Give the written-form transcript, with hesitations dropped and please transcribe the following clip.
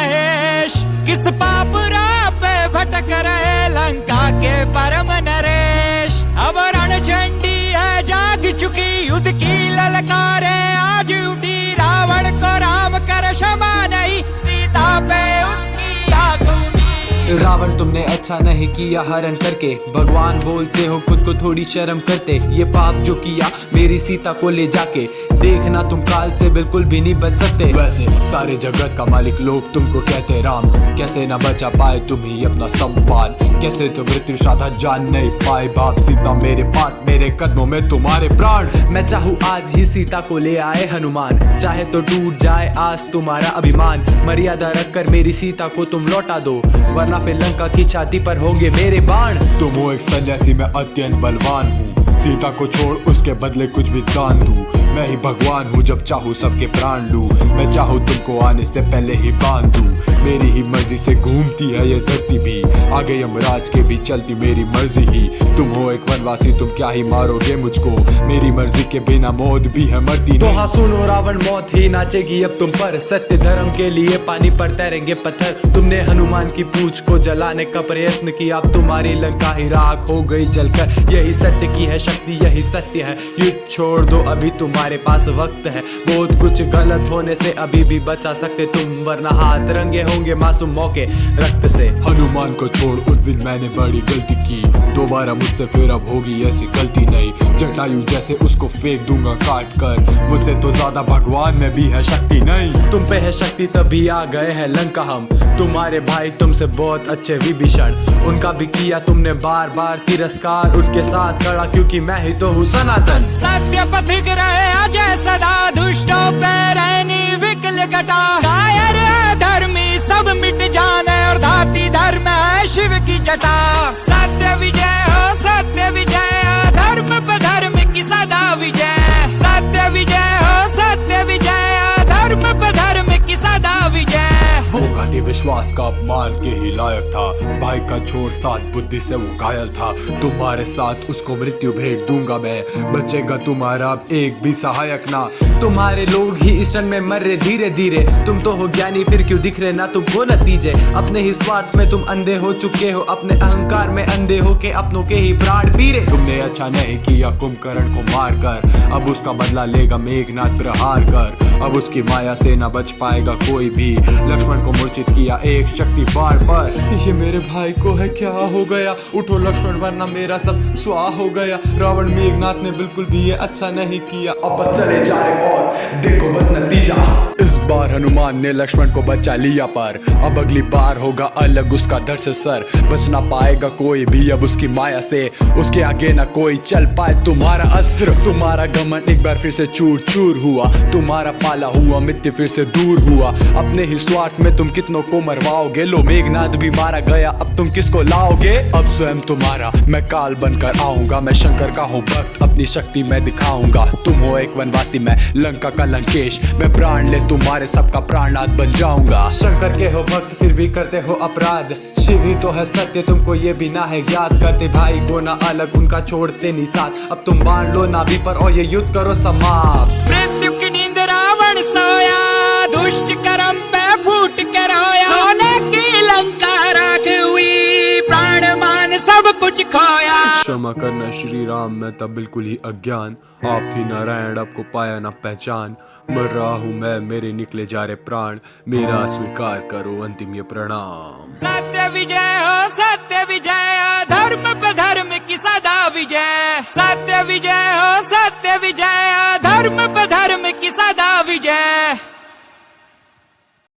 महेश, किस पाप राह पे भटक रहे लंका के परम नरेश। अब रणचंडी है जाग चुकी, युद्ध की ललकारे आज उठी, रावण को राम कर क्षमा नहीं, सीता पे उसकी आग उठी। रावण तुमने अच्छा नहीं किया हरण करके, भगवान बोलते हो खुद को थोड़ी शर्म करते। ये पाप जो किया मेरी सीता को ले जाके, देखना तुम काल से बिल्कुल भी नहीं बच सकते। वैसे सारे जगत का मालिक लोग तुमको कहते राम, कैसे न बचा पाए तुम ही अपना सम्मान, कैसे तो मृत्यु साधा जान नहीं पाए। बाप सीता मेरे पास, मेरे कदमों में तुम्हारे प्राण। मैं चाहूँ आज ही सीता को ले आए हनुमान, चाहे तो टूट जाए आज तुम्हारा अभिमान। मर्यादा रखकर मेरी सीता को तुम लौटा दो, वरना फिर लंका की छाती पर होंगे मेरे बाण। तुम हो एक सन्यासी, मैं अत्यंत बलवान हूँ, सीता को छोड़ उसके बदले कुछ भी दान दूं। मैं ही भगवान हूँ, जब चाहूँ सबके प्राण लूं। मैं चाहूँ तुमको आने से पहले ही बांध दूं। मेरी ही मर्जी से घूमती है ये धरती भी, आगे यमराज के भी चलती मेरी मर्जी ही। तुम हो एक वनवासी, तुम क्या ही मारोगे मुझको, मेरी मर्जी के बिना मौत भी है मरती तो नहीं। हाँ सुनो रावण, मौत ही नाचेगी अब तुम पर, सत्य धर्म के लिए पानी पर तैरेंगे पत्थर। तुमने हनुमान की पूंछ को जलाने का प्रयत्न किया, अब तुम्हारी लंका ही राख हो गई जलकर। यही सत्य की है शक्ति, यही सत्य है। युद्ध छोड़ दो, अभी तुम्हारे पास वक्त है, बहुत कुछ गलत होने से अभी भी बचा सकते तुम, वरना हाथ रंगे होंगे मासूम मौके रक्त से। हनुमान को छोड़, उस दिन मैंने बड़ी गलती की, दोबारा मुझसे फिर अब होगी ऐसी गलती नहीं। जटायु जैसे उसको फेंक दूंगा काट कर, मुझसे तो ज्यादा भगवान में भी है शक्ति नहीं। तुम पे है शक्ति तभी आ गए हैं लंका हम, तुम्हारे भाई तुमसे बहुत अच्छे विभीषण, उनका भी किया तुमने बार बार तिरस्कार। उनके साथ खड़ा क्योंकि मैं ही तो हूँ सनातन। सत्य पथिक रहे अजय सदा, दुष्टों पे रहनी विकल घटा। कायर धर्मी सब मिट जाने, और धाती धर्म है शिव की जटा। सत्य विजय हो, सत्य विजय, धर्म पे धर्म की सदा विजय। सत्य विजय हो, सत्य विजय, धर्म पे धर्म की सदा विजय। वो गांधी विश्वास का अपमान के ही लायक था, भाई का छोर साथ बुद्धि से वो घायल था। तुम्हारे साथ उसको मृत्यु भेंट दूंगा मैं, बचेगा तुम्हारा अब एक भी सहायक ना। तुम्हारे लोग ही इस क्षण में मर रहे धीरे धीरे, तुम तो हो ज्ञानी फिर क्यों दिख रहे ना तुमको नतीजे। अपने ही स्वार्थ में तुम अंधे हो चुके हो, अपने अहंकार में अंधे हो के अपनों के ही प्राण पी रहे। तुमने अच्छा नहीं किया कुंभकर्ण को मार कर, अब उसका बदला लेगा मेघनाथ प्रहार कर। अब उसकी माया से न बच पाएगा कोई भी, लक्ष्मण को मूर्छित किया एक शक्ति बाण पर। ये मेरे भाई को है क्या हो गया, उठो लक्ष्मण वरना मेरा सब स्वाह हो गया। रावण मेघनाथ ने बिल्कुल भी ये अच्छा नहीं किया, अब बस चले जा रहे और देखो बस नतीजा। इस बार हनुमान ने लक्ष्मण को बचा लिया, पर अब अगली बार होगा अलग उसका धड़ से सर। बच ना पाएगा कोई भी अब उसकी माया से, उसके आगे ना कोई चल पाए तुम्हारा अस्त्र। तुम्हारा गमन एक बार फिर से चूर चूर हुआ, तुम्हारा पाला हुआ मित्र फिर से दूर हुआ। अपने ही स्वार्थ में तुम कितनों को मरवाओगे, लो मेघनाथ भी मारा गया अब तुम किसको लाओगे। अब स्वयं तुम्हारा मैं काल बनकर आऊंगा, मैं शंकर का हूँ भक्त, अपनी शक्ति मैं दिखाऊंगा। तुम हो एक वनवासी, मैं लंका का लंकेश, मैं प्राण ले तुम्हारे सबका प्राणनाथ बन जाऊंगा। शंकर के हो भक्त फिर भी करते हो अपराध, शिव ही तो है सत्य तुमको ये भी ना है ज्ञात। करते भाई को ना अलग, उनका छोड़ते नहीं साथ, अब तुम बांध लो नाभि पर और ये युद्ध करो समाप्त। मृत्यु की नींद रावण सोया, दुष्ट कर्म पे फूट के रोया। सोने की लंका राख हुई, प्राण मान सब कुछ खोया। क्षमा करना श्री राम, मैं तब बिल्कुल ही अज्ञान, आप ही नारायण आपको पाया ना पहचान। मर रहा हूँ मैं, मेरे निकले जा रहे प्राण, मेरा स्वीकार करो अंतिम ये प्रणाम। सत्य विजय हो, सत्य विजय, धर्म पे धर्म की सदा विजय। सत्य विजय हो, सत्य विजय, धर्म पे